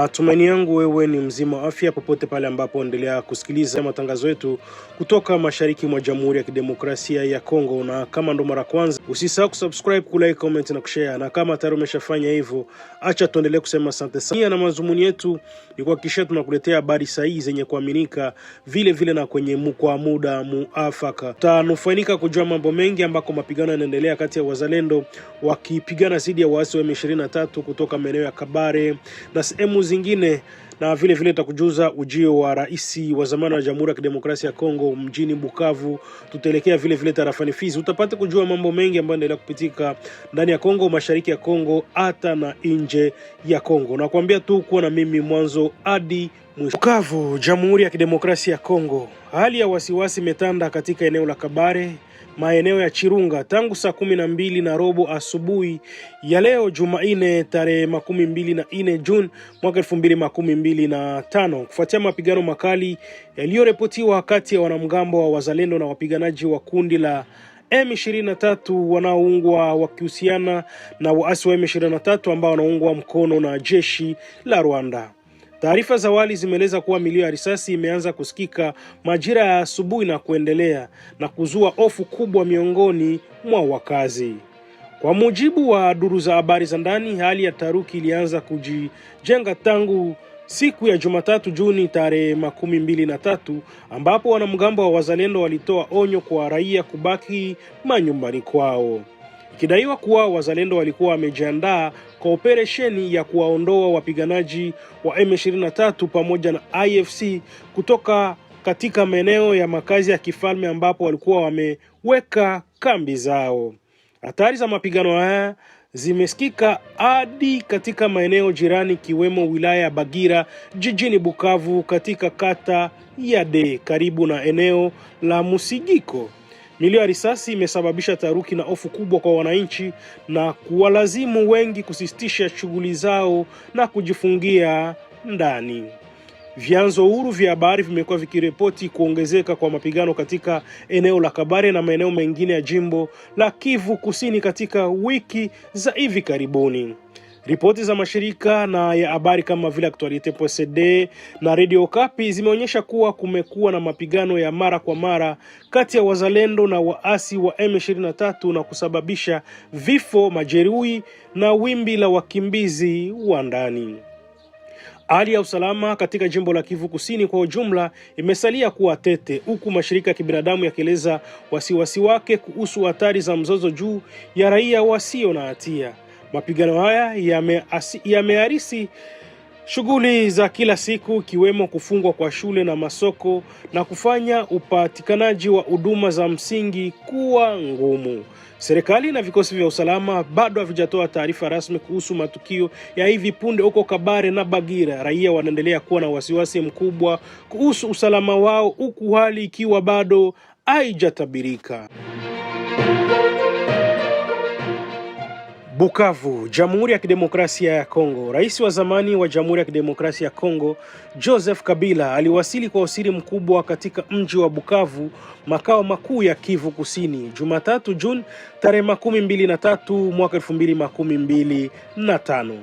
Tumaini yangu wewe ni mzima wa afya popote pale ambapo endelea kusikiliza matangazo yetu kutoka mashariki mwa Jamhuri ya Kidemokrasia ya Kongo. Na kama ndo mara kwanza, usisahau kusubscribe, kulike, comment na kushare. Na kama tayari umeshafanya hivyo, acha tuendelee kusema asante sana. Na mazumuni yetu ni kuhakikisha tunakuletea habari sahihi zenye kuaminika, vile vile na kwenye kwa muda muafaka. Tanufaika kujua mambo mengi ambako mapigano yanaendelea kati ya wazalendo wakipigana dhidi ya waasi wa M23 kutoka maeneo ya Kabare na sehemu zingine, na vile vile takujuza ujio wa rais wa zamani wa Jamhuri ya Kidemokrasia ya Kongo mjini Bukavu. Tutaelekea vile vile tarafani Fizi. Utapata kujua mambo mengi ambayo yanaendelea kupitika ndani ya Kongo, mashariki ya Kongo, hata na nje ya Kongo. Na kuambia tu kuwa na mimi mwanzo hadi mwisho. Bukavu, Jamhuri ya Kidemokrasia ya Kongo. Hali ya wasiwasi imetanda katika eneo la Kabare, maeneo ya Chirunga tangu saa 12:15 asubuhi ya leo Jumanne tarehe 24 Juni mwaka 2025, kufuatia mapigano makali yaliyoripotiwa kati ya wanamgambo wa wazalendo na wapiganaji wa kundi la M23 wanaoungwa wakihusiana na waasi wa M23 ambao wanaungwa mkono na jeshi la Rwanda. Taarifa za awali zimeeleza kuwa milio ya risasi imeanza kusikika majira ya asubuhi na kuendelea na kuzua hofu kubwa miongoni mwa wakazi. Kwa mujibu wa duru za habari za ndani, hali ya taharuki ilianza kujijenga tangu siku ya Jumatatu Juni tarehe 23, ambapo wanamgambo wa wazalendo walitoa onyo kwa raia kubaki manyumbani kwao, ikidaiwa kuwa wazalendo walikuwa wamejiandaa kwa operesheni ya kuwaondoa wapiganaji wa M23 pamoja na IFC kutoka katika maeneo ya makazi ya kifalme ambapo walikuwa wameweka kambi zao. Hatari za mapigano haya zimesikika hadi katika maeneo jirani kiwemo wilaya ya Bagira jijini Bukavu katika kata ya D karibu na eneo la Musigiko. Milio ya risasi imesababisha taharuki na hofu kubwa kwa wananchi na kuwalazimu wengi kusitisha shughuli zao na kujifungia ndani. Vyanzo huru vya habari vimekuwa vikiripoti kuongezeka kwa mapigano katika eneo la Kabare na maeneo mengine ya jimbo la Kivu Kusini katika wiki za hivi karibuni. Ripoti za mashirika na ya habari kama vile Actualite.cd na Radio Okapi zimeonyesha kuwa kumekuwa na mapigano ya mara kwa mara kati ya wazalendo na waasi wa M23 na kusababisha vifo, majeruhi na wimbi la wakimbizi wa ndani. Hali ya usalama katika jimbo la Kivu Kusini kwa ujumla imesalia kuwa tete, huku mashirika ya kibinadamu yakieleza wasiwasi wake kuhusu hatari za mzozo juu ya raia wasio na hatia. Mapigano haya yameharisi shughuli za kila siku, kiwemo kufungwa kwa shule na masoko na kufanya upatikanaji wa huduma za msingi kuwa ngumu. Serikali na vikosi vya usalama bado havijatoa taarifa rasmi kuhusu matukio ya hivi punde huko Kabare na Bagira. Raia wanaendelea kuwa na wasiwasi mkubwa kuhusu usalama wao, huku hali ikiwa bado haijatabirika. Bukavu, Jamhuri ya Kidemokrasia ya Kongo. Rais wa zamani wa Jamhuri ya Kidemokrasia ya Kongo, Joseph Kabila, aliwasili kwa usiri mkubwa katika mji wa Bukavu, makao makuu ya Kivu Kusini, Jumatatu Juni tarehe 23 mwaka 2025.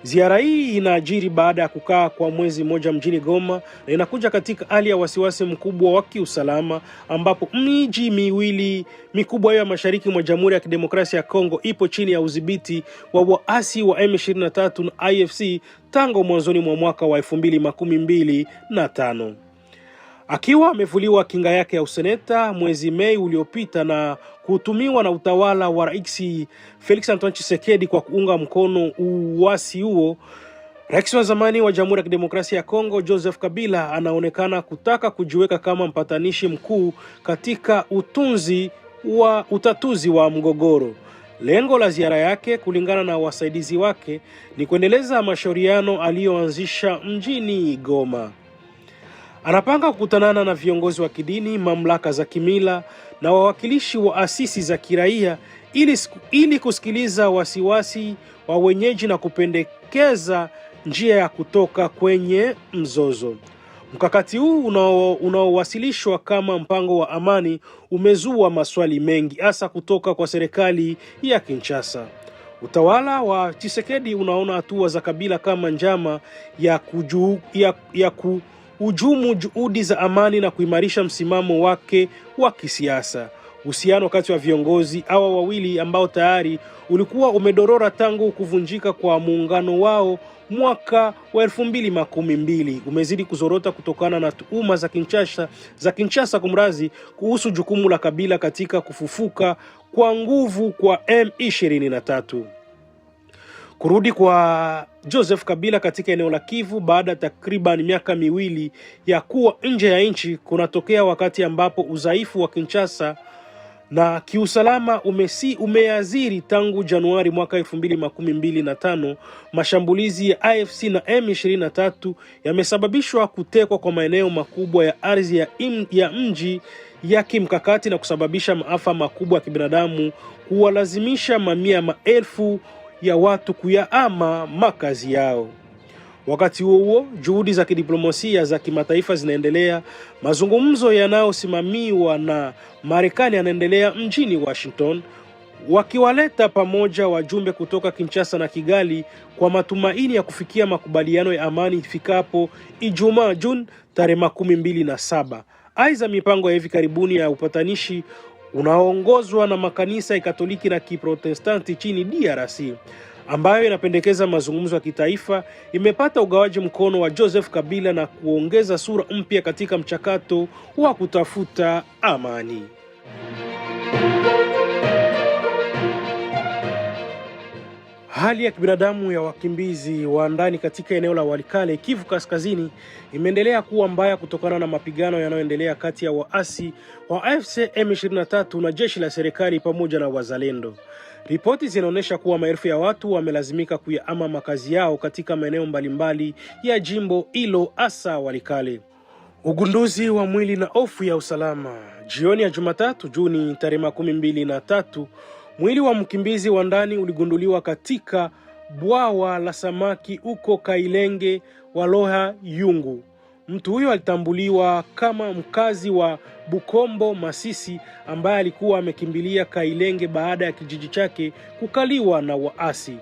Ziara hii inaajiri baada ya kukaa kwa mwezi mmoja mjini Goma na inakuja katika hali ya wasiwasi mkubwa wa kiusalama, ambapo miji miwili mikubwa ya mashariki mwa Jamhuri ya Kidemokrasia ya Kongo ipo chini ya udhibiti wa waasi wa M23 na IFC tangu mwanzoni mwa mwaka wa 2025. Akiwa amevuliwa kinga yake ya useneta mwezi Mei uliopita na kutumiwa na utawala wa Rais Felix Antoine Tshisekedi kwa kuunga mkono uasi huo, rais wa zamani wa Jamhuri ya Kidemokrasia ya Kongo Joseph Kabila anaonekana kutaka kujiweka kama mpatanishi mkuu katika utatuzi wa mgogoro. Lengo la ziara yake, kulingana na wasaidizi wake, ni kuendeleza mashauriano aliyoanzisha mjini Goma. Anapanga kukutanana na viongozi wa kidini, mamlaka za kimila na wawakilishi wa asisi za kiraia ili kusikiliza wasiwasi wa wenyeji na kupendekeza njia ya kutoka kwenye mzozo. Mkakati huu unaowasilishwa kama mpango wa amani umezua maswali mengi, hasa kutoka kwa serikali ya Kinshasa. Utawala wa Tshisekedi unaona hatua za Kabila kama njama ya kuhujumu juhudi za amani na kuimarisha msimamo wake wa kisiasa. Uhusiano kati wa viongozi hawa wawili ambao tayari ulikuwa umedorora tangu kuvunjika kwa muungano wao mwaka wa 2012 umezidi kuzorota kutokana na tuhuma za Kinshasa kumrazi kuhusu jukumu la Kabila katika kufufuka kwa nguvu kwa M23. Kurudi kwa Joseph Kabila katika eneo la Kivu baada takriban miaka miwili ya kuwa nje ya nchi kunatokea wakati ambapo udhaifu wa Kinshasa na kiusalama umeaziri tangu Januari mwaka 2025. Mashambulizi ya AFC na M23 yamesababishwa kutekwa kwa maeneo makubwa ya ardhi ya mji ya kimkakati na kusababisha maafa makubwa ya kibinadamu, kuwalazimisha mamia maelfu ya watu kuyahama makazi yao. Wakati huo juhudi za kidiplomasia za kimataifa zinaendelea. Mazungumzo yanayosimamiwa na Marekani yanaendelea mjini Washington, wakiwaleta pamoja wajumbe kutoka Kinshasa na Kigali kwa matumaini ya kufikia makubaliano ya amani ifikapo Ijumaa Juni tarehe 27. Aidha, mipango ya hivi karibuni ya upatanishi unaoongozwa na makanisa ya Katoliki na Kiprotestanti chini DRC ambayo inapendekeza mazungumzo ya kitaifa imepata ugawaji mkono wa Joseph Kabila na kuongeza sura mpya katika mchakato wa kutafuta amani. Hali ya kibinadamu ya wakimbizi wa ndani katika eneo la Walikale, Kivu Kaskazini, imeendelea kuwa mbaya kutokana na mapigano yanayoendelea kati ya waasi wa AFC M23 na jeshi la serikali pamoja na wazalendo. Ripoti zinaonyesha kuwa maelfu ya watu wamelazimika kuyahama makazi yao katika maeneo mbalimbali ya jimbo hilo, hasa Walikale. Ugunduzi wa mwili na hofu ya usalama. Jioni ya Jumatatu Juni tarehe 23, mwili wa mkimbizi wa ndani uligunduliwa katika bwawa la samaki huko Kailenge Waloha Yungu. Mtu huyo alitambuliwa kama mkazi wa Bukombo Masisi ambaye alikuwa amekimbilia Kailenge baada ya kijiji chake kukaliwa na waasi.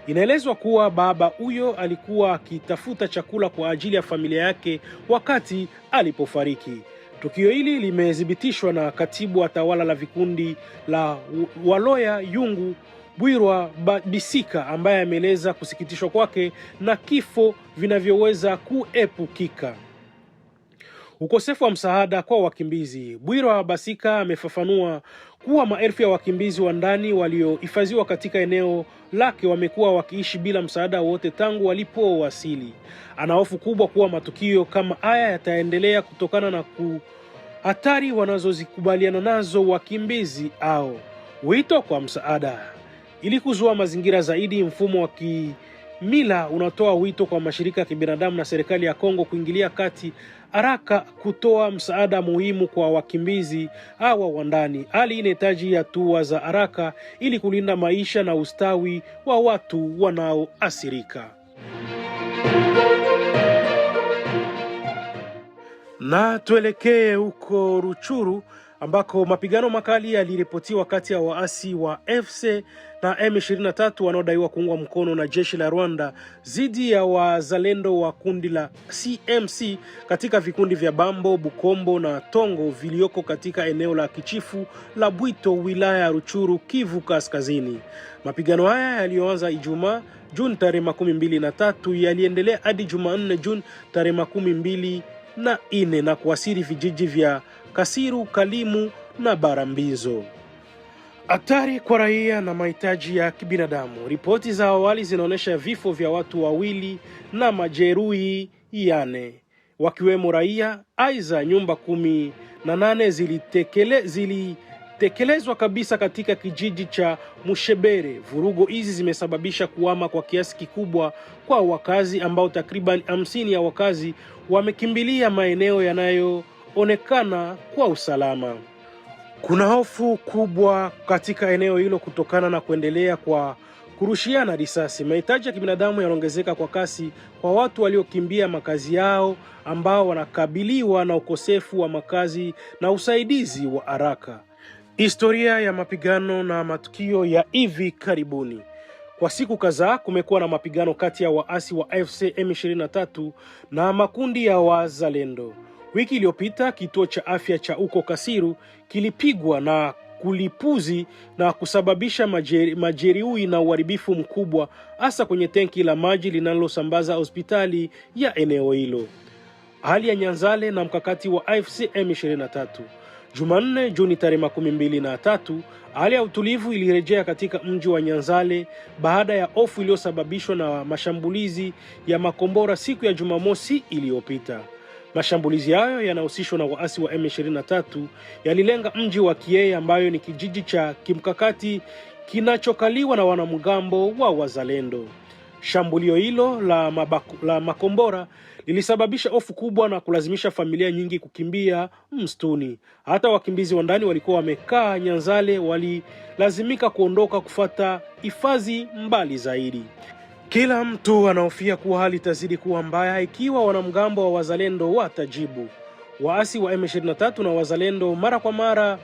Inaelezwa kuwa baba huyo alikuwa akitafuta chakula kwa ajili ya familia yake wakati alipofariki. Tukio hili limethibitishwa na katibu wa tawala la vikundi la Waloya Yungu Bwirwa Bisika, ambaye ameeleza kusikitishwa kwake na kifo vinavyoweza kuepukika. Ukosefu wa msaada kwa wakimbizi. Bwirwa Basika amefafanua kuwa maelfu ya wakimbizi wa ndani waliohifadhiwa katika eneo lake wamekuwa wakiishi bila msaada wote tangu walipowasili. Ana hofu kubwa kuwa matukio kama haya yataendelea kutokana na hatari wanazozikubaliana nazo wakimbizi au wito kwa msaada. Ili kuzua mazingira zaidi, mfumo wa kimila unatoa wito kwa mashirika ya kibinadamu na serikali ya Kongo kuingilia kati haraka kutoa msaada muhimu kwa wakimbizi hawa wa ndani. Hali inahitaji hatua za haraka ili kulinda maisha na ustawi wa watu wanaoathirika. Na tuelekee huko Ruchuru ambako mapigano makali yaliripotiwa kati ya waasi wa FC na M23 wanaodaiwa kuungwa mkono na jeshi la Rwanda dhidi ya wazalendo wa kundi la CMC katika vikundi vya Bambo, Bukombo na Tongo vilioko katika eneo la Kichifu la Bwito, wilaya ya Ruchuru, Kivu Kaskazini. Mapigano haya yaliyoanza Ijumaa Juni tarehe 23 yaliendelea hadi Jumanne Juni tarehe 24 na kuasiri vijiji vya Kasiru, Kalimu na Barambizo. Hatari kwa raia na mahitaji ya kibinadamu. Ripoti za awali zinaonyesha vifo vya watu 2 na majeruhi 4 wakiwemo raia. Aidha, nyumba 18 zilitekelezwa kabisa katika kijiji cha Mushebere. Vurugo hizi zimesababisha kuhama kwa kiasi kikubwa kwa wakazi ambao takriban 50 ya wakazi wamekimbilia maeneo yanayoonekana kwa usalama. Kuna hofu kubwa katika eneo hilo kutokana na kuendelea kwa kurushiana risasi. Mahitaji ya kibinadamu yanaongezeka kwa kasi kwa watu waliokimbia makazi yao ambao wanakabiliwa na ukosefu wa makazi na usaidizi wa haraka. Historia ya mapigano na matukio ya hivi karibuni. Kwa siku kadhaa kumekuwa na mapigano kati ya waasi wa AFC M23 na makundi ya wazalendo. Wiki iliyopita kituo cha afya cha uko Kasiru kilipigwa na kulipuzi na kusababisha majeruhi na uharibifu mkubwa, hasa kwenye tenki la maji linalosambaza hospitali ya eneo hilo. Hali ya Nyanzale na mkakati wa AFC M23. Jumanne Juni tarehe 23, hali ya utulivu ilirejea katika mji wa Nyanzale baada ya hofu iliyosababishwa na mashambulizi ya makombora siku ya Jumamosi iliyopita. Mashambulizi hayo yanahusishwa na waasi wa M23 yalilenga mji wa Kieye ambayo ni kijiji cha kimkakati kinachokaliwa na wanamgambo wa wazalendo. Shambulio hilo la makombora lilisababisha hofu kubwa na kulazimisha familia nyingi kukimbia msituni. Hata wakimbizi wa ndani walikuwa wamekaa Nyanzale walilazimika kuondoka kufuata hifadhi mbali zaidi. Kila mtu anahofia kuwa hali itazidi kuwa mbaya ikiwa wanamgambo wa wazalendo watajibu. Waasi wa M23 na wazalendo mara kwa mara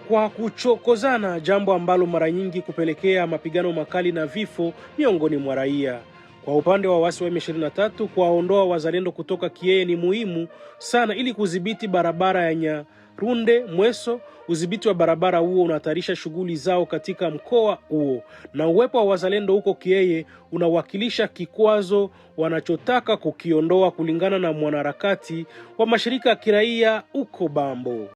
kwa kuchokozana, jambo ambalo mara nyingi kupelekea mapigano makali na vifo miongoni mwa raia. Kwa upande wa waasi wa M23, kuwaondoa wazalendo kutoka Kieye ni muhimu sana ili kudhibiti barabara ya Nyarunde Mweso. Udhibiti wa barabara huo unahatarisha shughuli zao katika mkoa huo, na uwepo wa wazalendo huko Kieye unawakilisha kikwazo wanachotaka kukiondoa, kulingana na mwanaharakati wa mashirika ya kiraia huko Bambo.